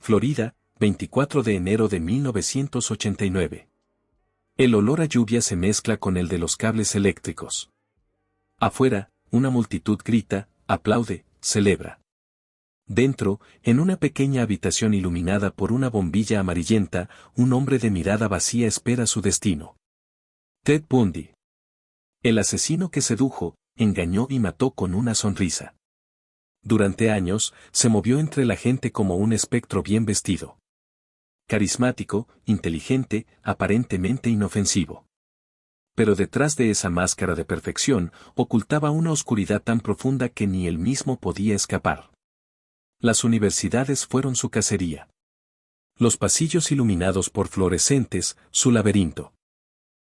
Florida, 24 de enero de 1989. El olor a lluvia se mezcla con el de los cables eléctricos. Afuera, una multitud grita, aplaude, celebra. Dentro, en una pequeña habitación iluminada por una bombilla amarillenta, un hombre de mirada vacía espera su destino. Ted Bundy. El asesino que sedujo, engañó y mató con una sonrisa. Durante años, se movió entre la gente como un espectro bien vestido. Carismático, inteligente, aparentemente inofensivo. Pero detrás de esa máscara de perfección, ocultaba una oscuridad tan profunda que ni él mismo podía escapar. Las universidades fueron su cacería. Los pasillos iluminados por fluorescentes, su laberinto.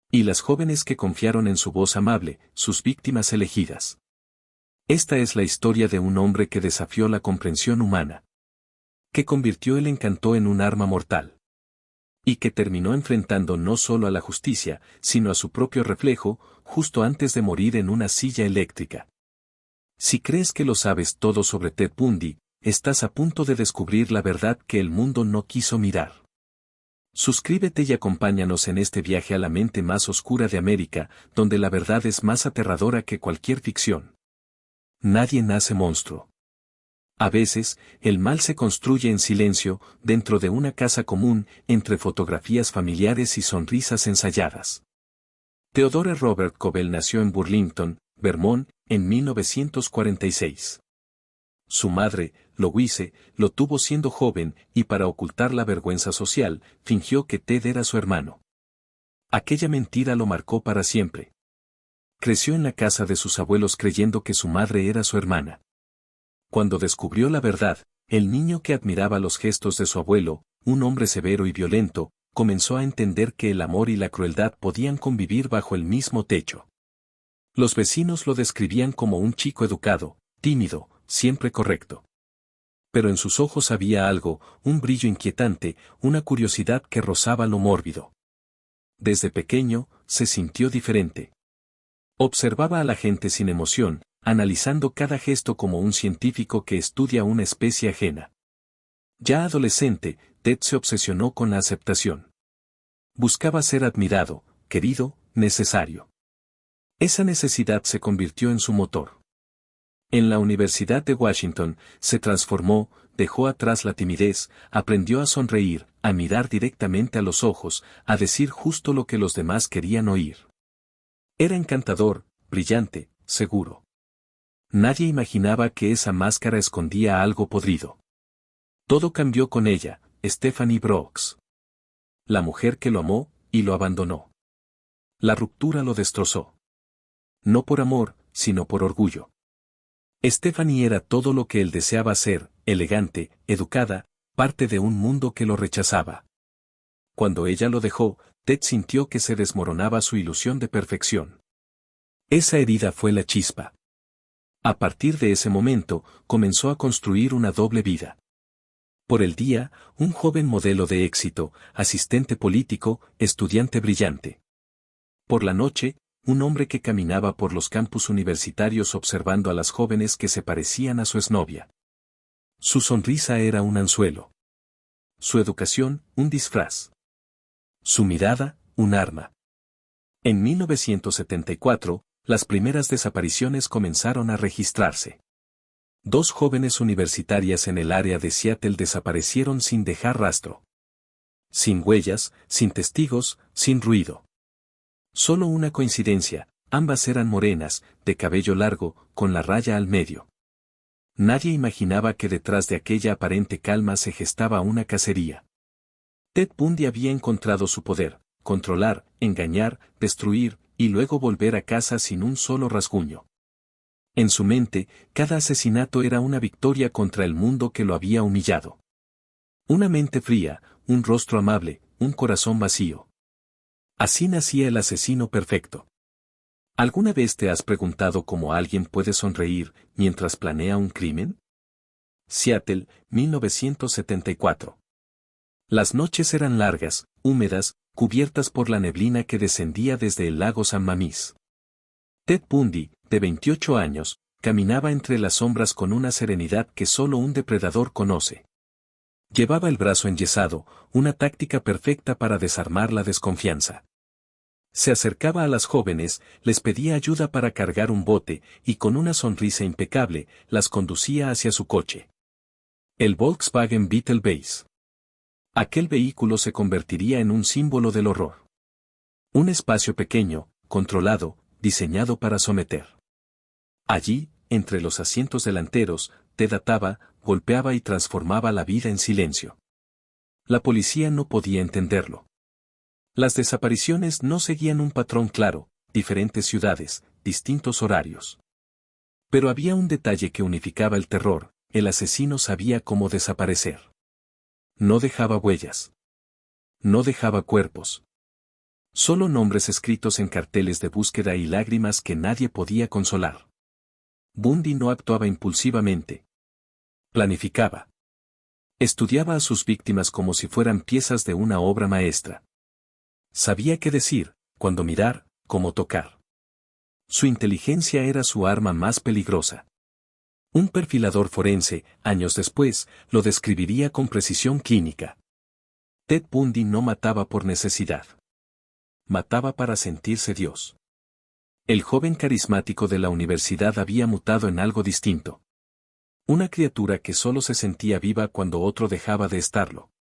Y las jóvenes que confiaron en su voz amable, sus víctimas elegidas. Esta es la historia de un hombre que desafió la comprensión humana. Que convirtió el encanto en un arma mortal. Y que terminó enfrentando no solo a la justicia, sino a su propio reflejo, justo antes de morir en una silla eléctrica. Si crees que lo sabes todo sobre Ted Bundy, estás a punto de descubrir la verdad que el mundo no quiso mirar. Suscríbete y acompáñanos en este viaje a la mente más oscura de América, donde la verdad es más aterradora que cualquier ficción. Nadie nace monstruo. A veces, el mal se construye en silencio, dentro de una casa común, entre fotografías familiares y sonrisas ensayadas. Theodore Robert Covell nació en Burlington, Vermont, en 1946. Su madre, Louise, lo tuvo siendo joven y para ocultar la vergüenza social, fingió que Ted era su hermano. Aquella mentira lo marcó para siempre. Creció en la casa de sus abuelos creyendo que su madre era su hermana. Cuando descubrió la verdad, el niño que admiraba los gestos de su abuelo, un hombre severo y violento, comenzó a entender que el amor y la crueldad podían convivir bajo el mismo techo. Los vecinos lo describían como un chico educado, tímido, siempre correcto. Pero en sus ojos había algo, un brillo inquietante, una curiosidad que rozaba lo mórbido. Desde pequeño, se sintió diferente. Observaba a la gente sin emoción, analizando cada gesto como un científico que estudia una especie ajena. Ya adolescente, Ted se obsesionó con la aceptación. Buscaba ser admirado, querido, necesario. Esa necesidad se convirtió en su motor. En la Universidad de Washington, se transformó, dejó atrás la timidez, aprendió a sonreír, a mirar directamente a los ojos, a decir justo lo que los demás querían oír. Era encantador, brillante, seguro. Nadie imaginaba que esa máscara escondía algo podrido. Todo cambió con ella, Stephanie Brooks. La mujer que lo amó, y lo abandonó. La ruptura lo destrozó. No por amor, sino por orgullo. Stephanie era todo lo que él deseaba ser, elegante, educada, parte de un mundo que lo rechazaba. Cuando ella lo dejó, Ted sintió que se desmoronaba su ilusión de perfección. Esa herida fue la chispa. A partir de ese momento, comenzó a construir una doble vida. Por el día, un joven modelo de éxito, asistente político, estudiante brillante. Por la noche, un hombre que caminaba por los campus universitarios observando a las jóvenes que se parecían a su exnovia. Su sonrisa era un anzuelo. Su educación, un disfraz. Su mirada, un arma. En 1974, las primeras desapariciones comenzaron a registrarse. 2 jóvenes universitarias en el área de Seattle desaparecieron sin dejar rastro. Sin huellas, sin testigos, sin ruido. Solo una coincidencia, ambas eran morenas, de cabello largo, con la raya al medio. Nadie imaginaba que detrás de aquella aparente calma se gestaba una cacería. Ted Bundy había encontrado su poder, controlar, engañar, destruir, y luego volver a casa sin un solo rasguño. En su mente, cada asesinato era una victoria contra el mundo que lo había humillado. Una mente fría, un rostro amable, un corazón vacío. Así nacía el asesino perfecto. ¿Alguna vez te has preguntado cómo alguien puede sonreír mientras planea un crimen? Seattle, 1974. Las noches eran largas, húmedas, cubiertas por la neblina que descendía desde el lago San Mamís. Ted Bundy, de 28 años, caminaba entre las sombras con una serenidad que solo un depredador conoce. Llevaba el brazo enyesado, una táctica perfecta para desarmar la desconfianza. Se acercaba a las jóvenes, les pedía ayuda para cargar un bote, y con una sonrisa impecable, las conducía hacia su coche. El Volkswagen Beetle Base. Aquel vehículo se convertiría en un símbolo del horror. Un espacio pequeño, controlado, diseñado para someter. Allí, entre los asientos delanteros, Ted ataba, golpeaba y transformaba la vida en silencio. La policía no podía entenderlo. Las desapariciones no seguían un patrón claro, diferentes ciudades, distintos horarios. Pero había un detalle que unificaba el terror: el asesino sabía cómo desaparecer. No dejaba huellas. No dejaba cuerpos. Solo nombres escritos en carteles de búsqueda y lágrimas que nadie podía consolar. Bundy no actuaba impulsivamente. Planificaba. Estudiaba a sus víctimas como si fueran piezas de una obra maestra. Sabía qué decir, cuándo mirar, cómo tocar. Su inteligencia era su arma más peligrosa. Un perfilador forense, años después, lo describiría con precisión clínica. Ted Bundy no mataba por necesidad. Mataba para sentirse Dios. El joven carismático de la universidad había mutado en algo distinto. Una criatura que solo se sentía viva cuando otro dejaba de estarlo.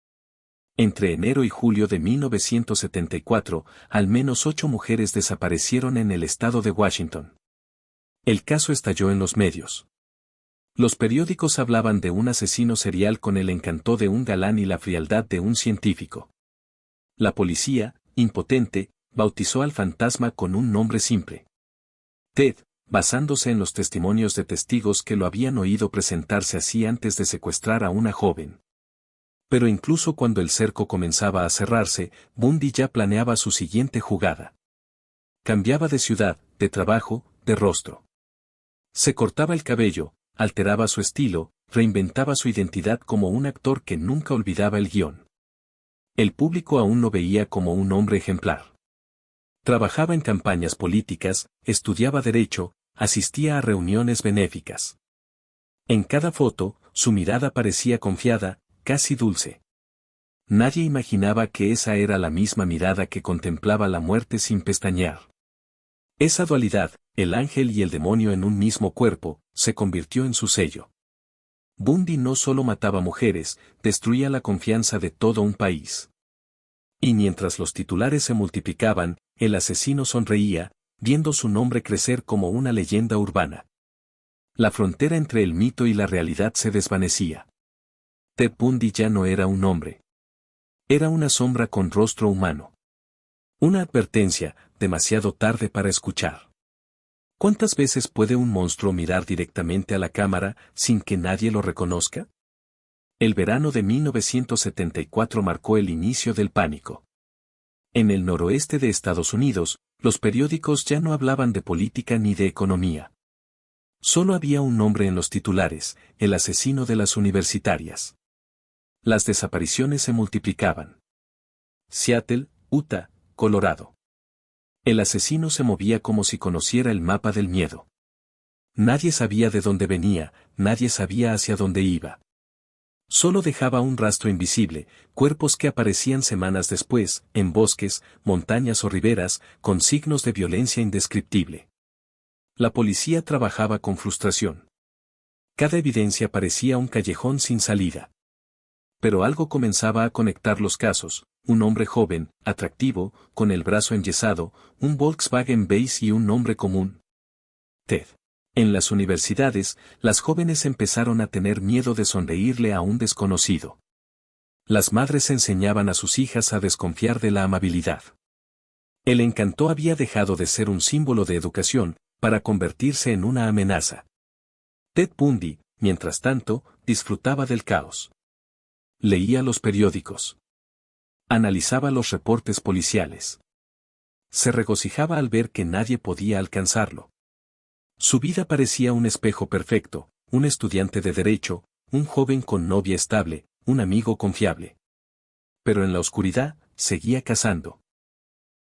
Entre enero y julio de 1974, al menos 8 mujeres desaparecieron en el estado de Washington. El caso estalló en los medios. Los periódicos hablaban de un asesino serial con el encanto de un galán y la frialdad de un científico. La policía, impotente, bautizó al fantasma con un nombre simple: Ted, basándose en los testimonios de testigos que lo habían oído presentarse así antes de secuestrar a una joven. Pero incluso cuando el cerco comenzaba a cerrarse, Bundy ya planeaba su siguiente jugada. Cambiaba de ciudad, de trabajo, de rostro. Se cortaba el cabello, alteraba su estilo, reinventaba su identidad como un actor que nunca olvidaba el guión. El público aún lo veía como un hombre ejemplar. Trabajaba en campañas políticas, estudiaba derecho, asistía a reuniones benéficas. En cada foto, su mirada parecía confiada, casi dulce. Nadie imaginaba que esa era la misma mirada que contemplaba la muerte sin pestañear. Esa dualidad, el ángel y el demonio en un mismo cuerpo, se convirtió en su sello. Bundy no solo mataba mujeres, destruía la confianza de todo un país. Y mientras los titulares se multiplicaban, el asesino sonreía, viendo su nombre crecer como una leyenda urbana. La frontera entre el mito y la realidad se desvanecía. Ted Bundy ya no era un hombre. Era una sombra con rostro humano. Una advertencia, demasiado tarde para escuchar. ¿Cuántas veces puede un monstruo mirar directamente a la cámara sin que nadie lo reconozca? El verano de 1974 marcó el inicio del pánico. En el noroeste de Estados Unidos, los periódicos ya no hablaban de política ni de economía. Solo había un nombre en los titulares: el asesino de las universitarias. Las desapariciones se multiplicaban. Seattle, Utah, Colorado. El asesino se movía como si conociera el mapa del miedo. Nadie sabía de dónde venía, nadie sabía hacia dónde iba. Solo dejaba un rastro invisible, cuerpos que aparecían semanas después, en bosques, montañas o riberas, con signos de violencia indescriptible. La policía trabajaba con frustración. Cada evidencia parecía un callejón sin salida. Pero algo comenzaba a conectar los casos: un hombre joven, atractivo, con el brazo enyesado, un Volkswagen Base y un nombre común: Ted. En las universidades, las jóvenes empezaron a tener miedo de sonreírle a un desconocido. Las madres enseñaban a sus hijas a desconfiar de la amabilidad. El encanto había dejado de ser un símbolo de educación, para convertirse en una amenaza. Ted Bundy, mientras tanto, disfrutaba del caos. Leía los periódicos. Analizaba los reportes policiales. Se regocijaba al ver que nadie podía alcanzarlo. Su vida parecía un espejo perfecto: un estudiante de derecho, un joven con novia estable, un amigo confiable. Pero en la oscuridad, seguía cazando.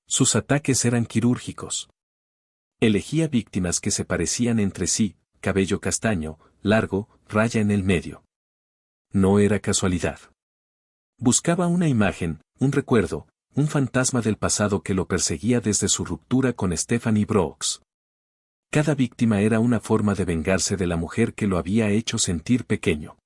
Sus ataques eran quirúrgicos. Elegía víctimas que se parecían entre sí: cabello castaño, largo, raya en el medio. No era casualidad. Buscaba una imagen, un recuerdo, un fantasma del pasado que lo perseguía desde su ruptura con Stephanie Brooks. Cada víctima era una forma de vengarse de la mujer que lo había hecho sentir pequeño.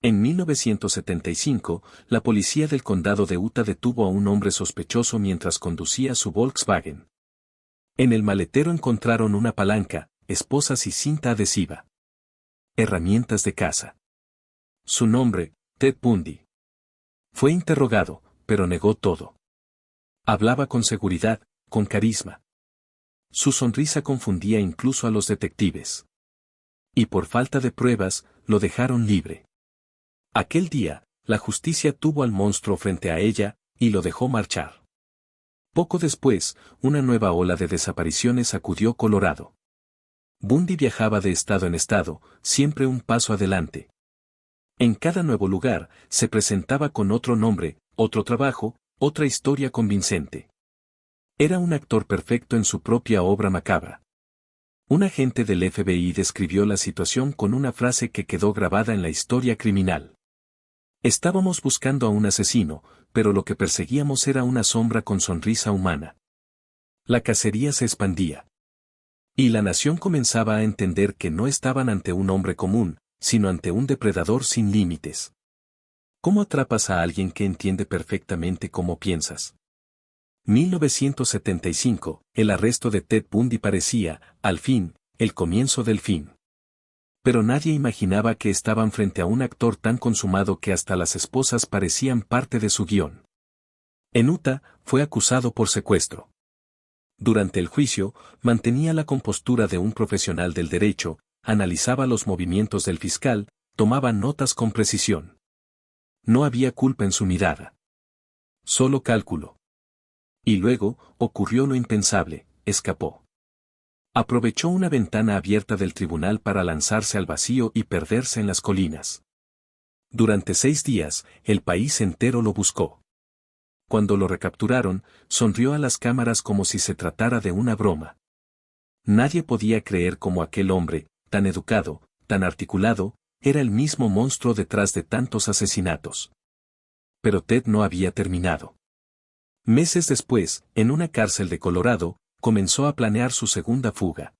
En 1975, la policía del condado de Utah detuvo a un hombre sospechoso mientras conducía su Volkswagen. En el maletero encontraron una palanca, esposas y cinta adhesiva. Herramientas de caza. Su nombre, Ted Bundy. Fue interrogado, pero negó todo. Hablaba con seguridad, con carisma. Su sonrisa confundía incluso a los detectives. Y por falta de pruebas, lo dejaron libre. Aquel día, la justicia tuvo al monstruo frente a ella, y lo dejó marchar. Poco después, una nueva ola de desapariciones sacudió Colorado. Bundy viajaba de estado en estado, siempre un paso adelante. En cada nuevo lugar, se presentaba con otro nombre, otro trabajo, otra historia convincente. Era un actor perfecto en su propia obra macabra. Un agente del FBI describió la situación con una frase que quedó grabada en la historia criminal. Estábamos buscando a un asesino, pero lo que perseguíamos era una sombra con sonrisa humana. La cacería se expandía. Y la nación comenzaba a entender que no estaban ante un hombre común, sino ante un depredador sin límites. ¿Cómo atrapas a alguien que entiende perfectamente cómo piensas? 1975, el arresto de Ted Bundy parecía, al fin, el comienzo del fin. Pero nadie imaginaba que estaban frente a un actor tan consumado que hasta las esposas parecían parte de su guión. En Utah, fue acusado por secuestro. Durante el juicio, mantenía la compostura de un profesional del derecho, analizaba los movimientos del fiscal, tomaba notas con precisión. No había culpa en su mirada. Solo cálculo. Y luego, ocurrió lo impensable, escapó. Aprovechó una ventana abierta del tribunal para lanzarse al vacío y perderse en las colinas. Durante 6 días, el país entero lo buscó. Cuando lo recapturaron, sonrió a las cámaras como si se tratara de una broma. Nadie podía creer cómo aquel hombre, tan educado, tan articulado, era el mismo monstruo detrás de tantos asesinatos. Pero Ted no había terminado. Meses después, en una cárcel de Colorado, comenzó a planear su segunda fuga.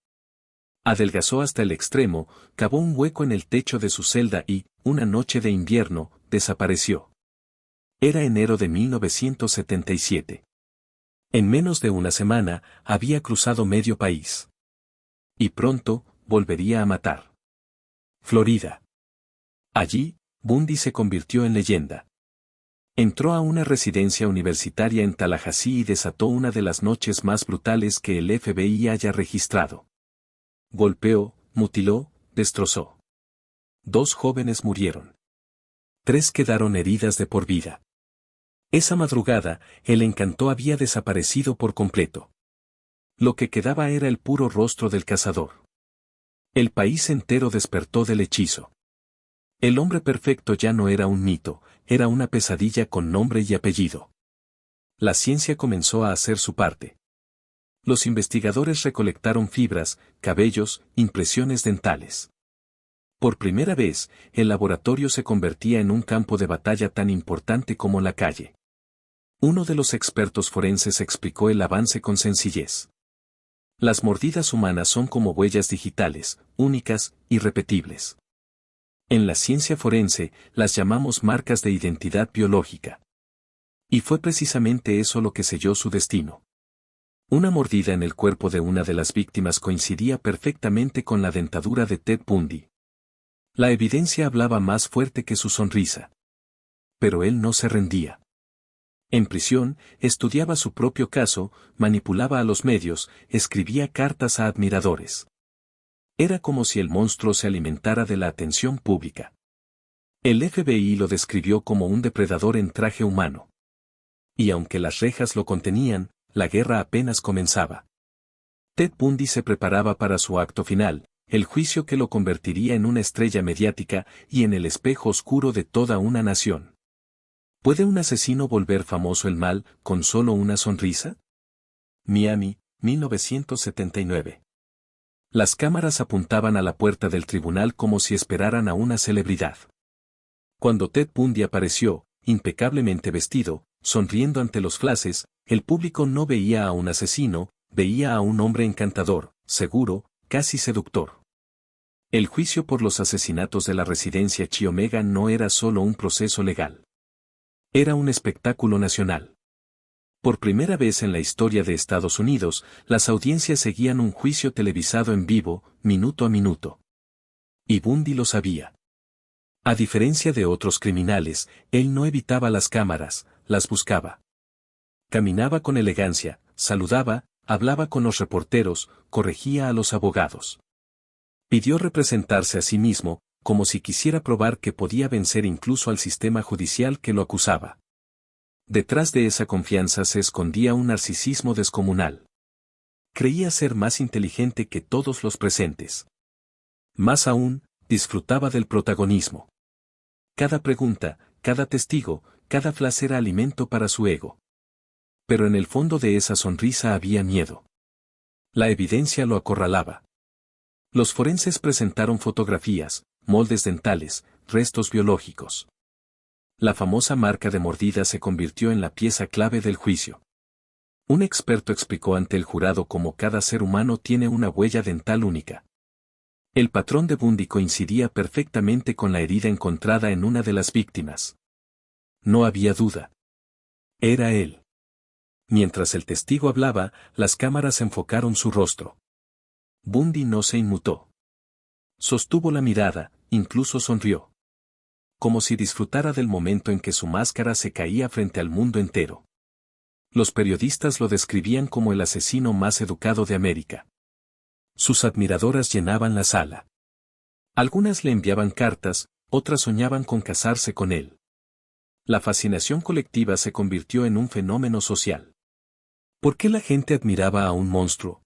Adelgazó hasta el extremo, cavó un hueco en el techo de su celda y, una noche de invierno, desapareció. Era enero de 1977. En menos de una semana, había cruzado medio país. Y pronto, volvería a matar. Florida. Allí, Bundy se convirtió en leyenda. Entró a una residencia universitaria en Tallahassee y desató una de las noches más brutales que el FBI haya registrado. Golpeó, mutiló, destrozó. 2 jóvenes murieron. 3 quedaron heridas de por vida. Esa madrugada, el encanto había desaparecido por completo. Lo que quedaba era el puro rostro del cazador. El país entero despertó del hechizo. El hombre perfecto ya no era un mito, era una pesadilla con nombre y apellido. La ciencia comenzó a hacer su parte. Los investigadores recolectaron fibras, cabellos, impresiones dentales. Por primera vez, el laboratorio se convertía en un campo de batalla tan importante como la calle. Uno de los expertos forenses explicó el avance con sencillez. Las mordidas humanas son como huellas digitales, únicas, irrepetibles. En la ciencia forense, las llamamos marcas de identidad biológica. Y fue precisamente eso lo que selló su destino. Una mordida en el cuerpo de una de las víctimas coincidía perfectamente con la dentadura de Ted Bundy. La evidencia hablaba más fuerte que su sonrisa. Pero él no se rendía. En prisión, estudiaba su propio caso, manipulaba a los medios, escribía cartas a admiradores. Era como si el monstruo se alimentara de la atención pública. El FBI lo describió como un depredador en traje humano. Y aunque las rejas lo contenían, la guerra apenas comenzaba. Ted Bundy se preparaba para su acto final, el juicio que lo convertiría en una estrella mediática y en el espejo oscuro de toda una nación. ¿Puede un asesino volver famoso el mal con solo una sonrisa? Miami, 1979. Las cámaras apuntaban a la puerta del tribunal como si esperaran a una celebridad. Cuando Ted Bundy apareció, impecablemente vestido, sonriendo ante los flashes, el público no veía a un asesino, veía a un hombre encantador, seguro, casi seductor. El juicio por los asesinatos de la residencia Chi Omega no era solo un proceso legal. Era un espectáculo nacional. Por primera vez en la historia de Estados Unidos, las audiencias seguían un juicio televisado en vivo, minuto a minuto. Y Bundy lo sabía. A diferencia de otros criminales, él no evitaba las cámaras, las buscaba. Caminaba con elegancia, saludaba, hablaba con los reporteros, corregía a los abogados. Pidió representarse a sí mismo, como si quisiera probar que podía vencer incluso al sistema judicial que lo acusaba. Detrás de esa confianza se escondía un narcisismo descomunal. Creía ser más inteligente que todos los presentes. Más aún, disfrutaba del protagonismo. Cada pregunta, cada testigo, cada flash era alimento para su ego. Pero en el fondo de esa sonrisa había miedo. La evidencia lo acorralaba. Los forenses presentaron fotografías, moldes dentales, restos biológicos. La famosa marca de mordida se convirtió en la pieza clave del juicio. Un experto explicó ante el jurado cómo cada ser humano tiene una huella dental única. El patrón de Bundy coincidía perfectamente con la herida encontrada en una de las víctimas. No había duda. Era él. Mientras el testigo hablaba, las cámaras enfocaron su rostro. Bundy no se inmutó. Sostuvo la mirada, incluso sonrió. Como si disfrutara del momento en que su máscara se caía frente al mundo entero. Los periodistas lo describían como el asesino más educado de América. Sus admiradoras llenaban la sala. Algunas le enviaban cartas, otras soñaban con casarse con él. La fascinación colectiva se convirtió en un fenómeno social. ¿Por qué la gente admiraba a un monstruo?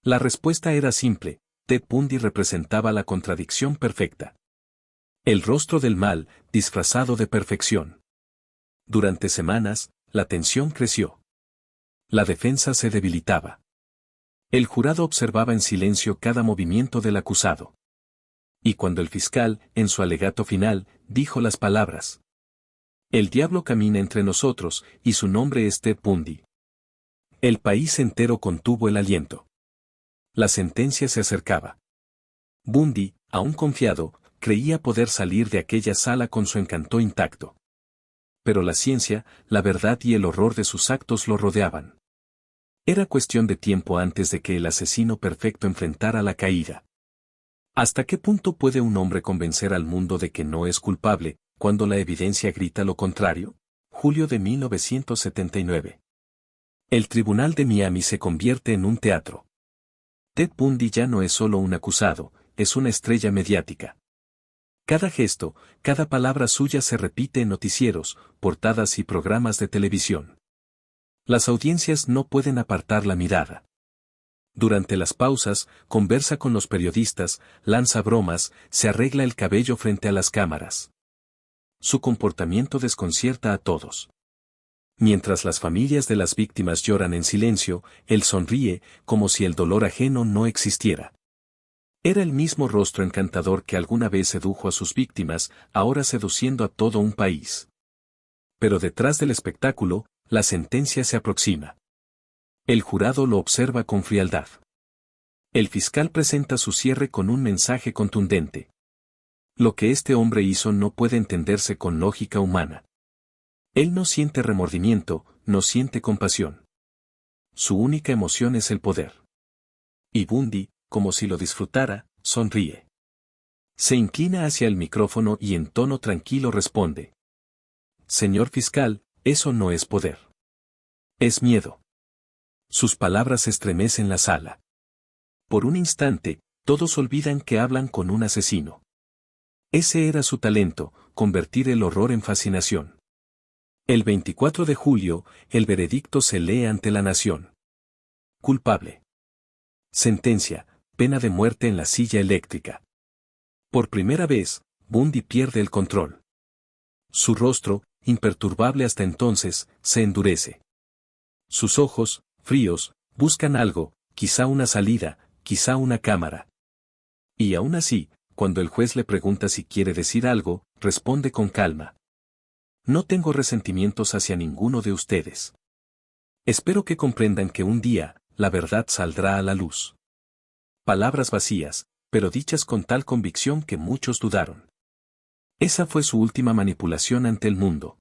La respuesta era simple: Ted Bundy representaba la contradicción perfecta. El rostro del mal, disfrazado de perfección. Durante semanas, la tensión creció. La defensa se debilitaba. El jurado observaba en silencio cada movimiento del acusado. Y cuando el fiscal, en su alegato final, dijo las palabras: "El diablo camina entre nosotros, y su nombre es Ted Bundy", el país entero contuvo el aliento. La sentencia se acercaba. Bundy, aún confiado, creía poder salir de aquella sala con su encanto intacto. Pero la ciencia, la verdad y el horror de sus actos lo rodeaban. Era cuestión de tiempo antes de que el asesino perfecto enfrentara la caída. ¿Hasta qué punto puede un hombre convencer al mundo de que no es culpable, cuando la evidencia grita lo contrario? Julio de 1979. El tribunal de Miami se convierte en un teatro. Ted Bundy ya no es solo un acusado, es una estrella mediática. Cada gesto, cada palabra suya se repite en noticieros, portadas y programas de televisión. Las audiencias no pueden apartar la mirada. Durante las pausas, conversa con los periodistas, lanza bromas, se arregla el cabello frente a las cámaras. Su comportamiento desconcierta a todos. Mientras las familias de las víctimas lloran en silencio, él sonríe, como si el dolor ajeno no existiera. Era el mismo rostro encantador que alguna vez sedujo a sus víctimas, ahora seduciendo a todo un país. Pero detrás del espectáculo, la sentencia se aproxima. El jurado lo observa con frialdad. El fiscal presenta su cierre con un mensaje contundente. Lo que este hombre hizo no puede entenderse con lógica humana. Él no siente remordimiento, no siente compasión. Su única emoción es el poder. Y Bundy, como si lo disfrutara, sonríe. Se inclina hacia el micrófono y en tono tranquilo responde: "Señor fiscal, eso no es poder. Es miedo". Sus palabras estremecen la sala. Por un instante, todos olvidan que hablan con un asesino. Ese era su talento, convertir el horror en fascinación. El 24 de julio, el veredicto se lee ante la nación. Culpable. Sentencia: pena de muerte en la silla eléctrica. Por primera vez, Bundy pierde el control. Su rostro, imperturbable hasta entonces, se endurece. Sus ojos, fríos, buscan algo, quizá una salida, quizá una cámara. Y aún así, cuando el juez le pregunta si quiere decir algo, responde con calma: No tengo resentimientos hacia ninguno de ustedes. Espero que comprendan que un día, la verdad saldrá a la luz. Palabras vacías, pero dichas con tal convicción que muchos dudaron. Esa fue su última manipulación ante el mundo.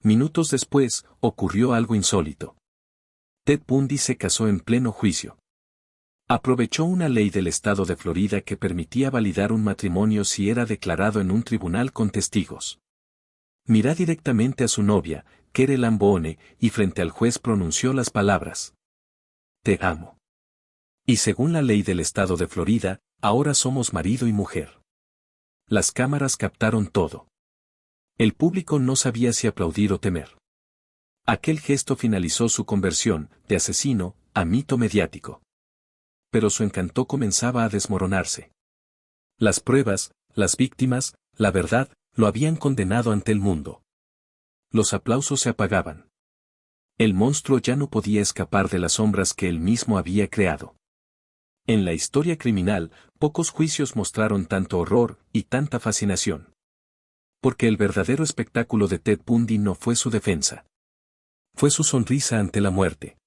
Minutos después, ocurrió algo insólito. Ted Bundy se casó en pleno juicio. Aprovechó una ley del estado de Florida que permitía validar un matrimonio si era declarado en un tribunal con testigos. Miró directamente a su novia, Kere Lamboone, y frente al juez pronunció las palabras: Te amo. Y según la ley del estado de Florida, ahora somos marido y mujer. Las cámaras captaron todo. El público no sabía si aplaudir o temer. Aquel gesto finalizó su conversión, de asesino, a mito mediático. Pero su encanto comenzaba a desmoronarse. Las pruebas, las víctimas, la verdad, lo habían condenado ante el mundo. Los aplausos se apagaban. El monstruo ya no podía escapar de las sombras que él mismo había creado. En la historia criminal, pocos juicios mostraron tanto horror y tanta fascinación. Porque el verdadero espectáculo de Ted Bundy no fue su defensa. Fue su sonrisa ante la muerte.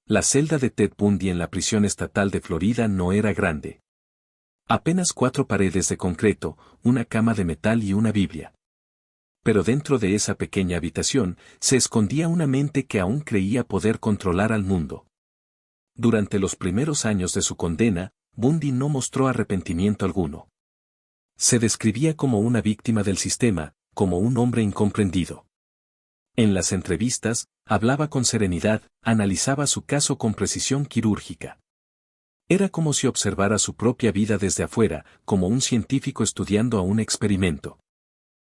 La celda de Ted Bundy en la prisión estatal de Florida no era grande. Apenas 4 paredes de concreto, una cama de metal y una Biblia. Pero dentro de esa pequeña habitación, se escondía una mente que aún creía poder controlar al mundo. Durante los primeros años de su condena, Bundy no mostró arrepentimiento alguno. Se describía como una víctima del sistema, como un hombre incomprendido. En las entrevistas, hablaba con serenidad, analizaba su caso con precisión quirúrgica. Era como si observara su propia vida desde afuera, como un científico estudiando a un experimento.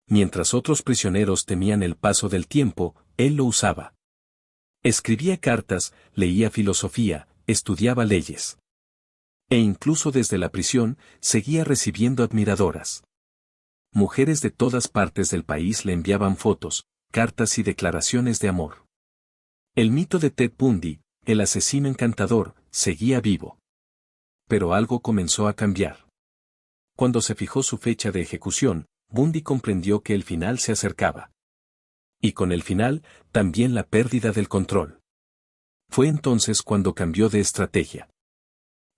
Mientras otros prisioneros temían el paso del tiempo, él lo usaba. Escribía cartas, leía filosofía, estudiaba leyes. E incluso desde la prisión, seguía recibiendo admiradoras. Mujeres de todas partes del país le enviaban fotos, cartas y declaraciones de amor. El mito de Ted Bundy, el asesino encantador, seguía vivo. Pero algo comenzó a cambiar. Cuando se fijó su fecha de ejecución, Bundy comprendió que el final se acercaba. Y con el final, también la pérdida del control. Fue entonces cuando cambió de estrategia.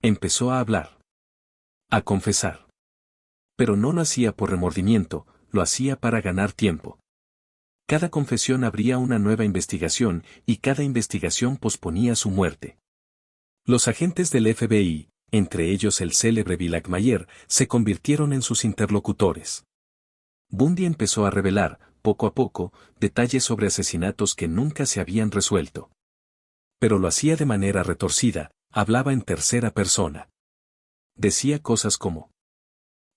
Empezó a hablar. A confesar. Pero no lo hacía por remordimiento, lo hacía para ganar tiempo. Cada confesión abría una nueva investigación, y cada investigación posponía su muerte. Los agentes del FBI, entre ellos el célebre Bill Ackmayer, se convirtieron en sus interlocutores. Bundy empezó a revelar, poco a poco, detalles sobre asesinatos que nunca se habían resuelto. Pero lo hacía de manera retorcida, hablaba en tercera persona. Decía cosas como: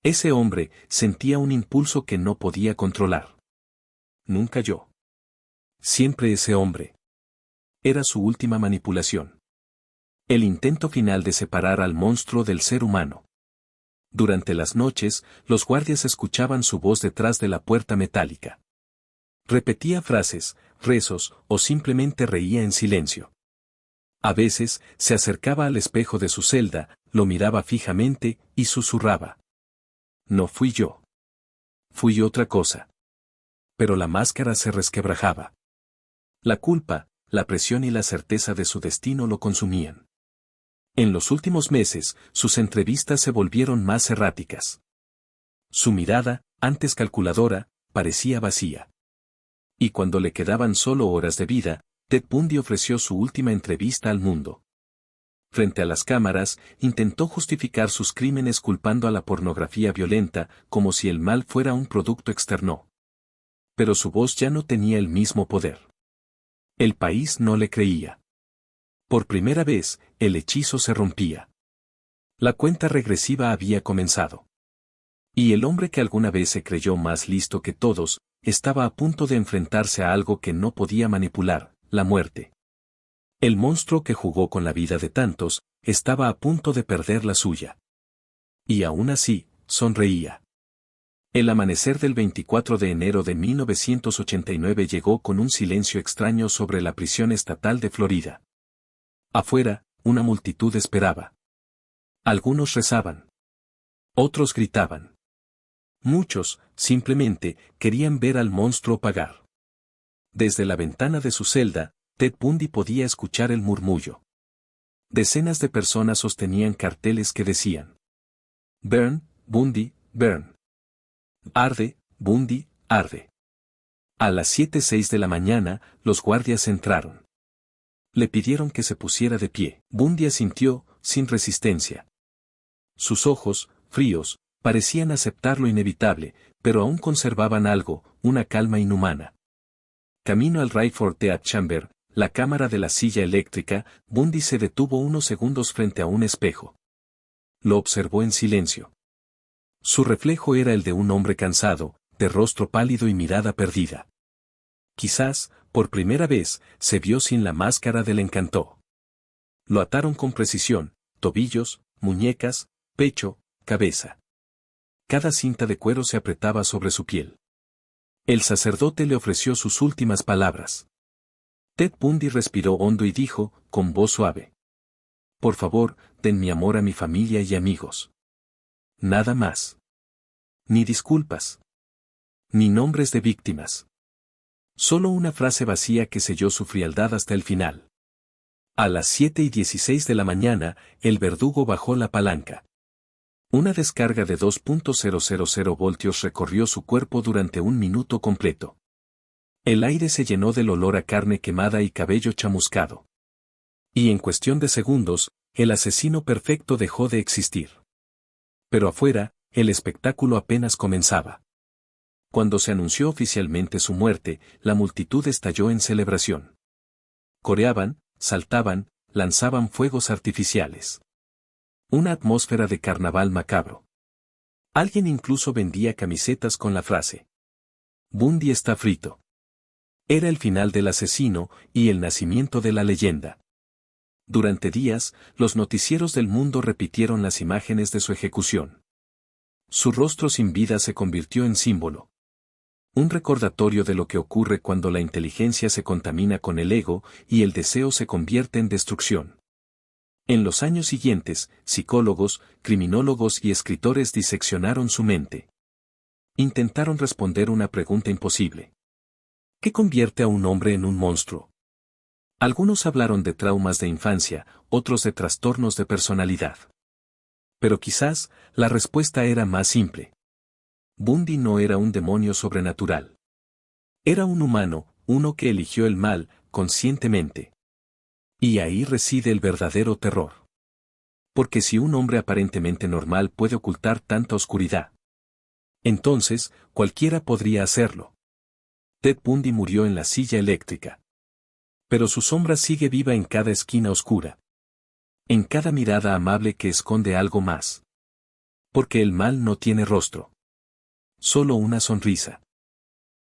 ese hombre sentía un impulso que no podía controlar. Nunca yo. Siempre ese hombre. Era su última manipulación. El intento final de separar al monstruo del ser humano. Durante las noches, los guardias escuchaban su voz detrás de la puerta metálica. Repetía frases, rezos, o simplemente reía en silencio. A veces, se acercaba al espejo de su celda, lo miraba fijamente, y susurraba: no fui yo. Fui otra cosa. Pero la máscara se resquebrajaba. La culpa, la presión y la certeza de su destino lo consumían. En los últimos meses, sus entrevistas se volvieron más erráticas. Su mirada, antes calculadora, parecía vacía. Y cuando le quedaban solo horas de vida, Ted Bundy ofreció su última entrevista al mundo. Frente a las cámaras, intentó justificar sus crímenes culpando a la pornografía violenta, como si el mal fuera un producto externo. Pero su voz ya no tenía el mismo poder. El país no le creía. Por primera vez, el hechizo se rompía. La cuenta regresiva había comenzado. Y el hombre que alguna vez se creyó más listo que todos, estaba a punto de enfrentarse a algo que no podía manipular, la muerte. El monstruo que jugó con la vida de tantos, estaba a punto de perder la suya. Y aún así, sonreía. El amanecer del 24 de enero de 1989 llegó con un silencio extraño sobre la prisión estatal de Florida. Afuera, una multitud esperaba. Algunos rezaban. Otros gritaban. Muchos, simplemente, querían ver al monstruo pagar. Desde la ventana de su celda, Ted Bundy podía escuchar el murmullo. Decenas de personas sostenían carteles que decían: Burn, Bundy, burn. Arde, Bundy, arde. A las 7:06 de la mañana, los guardias entraron. Le pidieron que se pusiera de pie. Bundy asintió, sin resistencia. Sus ojos, fríos, parecían aceptar lo inevitable, pero aún conservaban algo, una calma inhumana. Camino al Rayford Death Chamber, la cámara de la silla eléctrica, Bundy se detuvo unos segundos frente a un espejo. Lo observó en silencio. Su reflejo era el de un hombre cansado, de rostro pálido y mirada perdida. Quizás, por primera vez, se vio sin la máscara del encanto. Lo ataron con precisión, tobillos, muñecas, pecho, cabeza. Cada cinta de cuero se apretaba sobre su piel. El sacerdote le ofreció sus últimas palabras. Ted Bundy respiró hondo y dijo, con voz suave: Por favor, den mi amor a mi familia y amigos. Nada más. Ni disculpas. Ni nombres de víctimas. Solo una frase vacía que selló su frialdad hasta el final. A las 7:16 de la mañana, el verdugo bajó la palanca. Una descarga de 2.000 voltios recorrió su cuerpo durante un minuto completo. El aire se llenó del olor a carne quemada y cabello chamuscado. Y en cuestión de segundos, el asesino perfecto dejó de existir. Pero afuera, el espectáculo apenas comenzaba. Cuando se anunció oficialmente su muerte, la multitud estalló en celebración. Coreaban, saltaban, lanzaban fuegos artificiales. Una atmósfera de carnaval macabro. Alguien incluso vendía camisetas con la frase: Bundy está frito. Era el final del asesino y el nacimiento de la leyenda. Durante días, los noticieros del mundo repitieron las imágenes de su ejecución. Su rostro sin vida se convirtió en símbolo. Un recordatorio de lo que ocurre cuando la inteligencia se contamina con el ego y el deseo se convierte en destrucción. En los años siguientes, psicólogos, criminólogos y escritores diseccionaron su mente. Intentaron responder una pregunta imposible. ¿Qué convierte a un hombre en un monstruo? Algunos hablaron de traumas de infancia, otros de trastornos de personalidad. Pero quizás, la respuesta era más simple. Bundy no era un demonio sobrenatural. Era un humano, uno que eligió el mal, conscientemente. Y ahí reside el verdadero terror. Porque si un hombre aparentemente normal puede ocultar tanta oscuridad, entonces, cualquiera podría hacerlo. Ted Bundy murió en la silla eléctrica. Pero su sombra sigue viva en cada esquina oscura. En cada mirada amable que esconde algo más. Porque el mal no tiene rostro. Solo una sonrisa.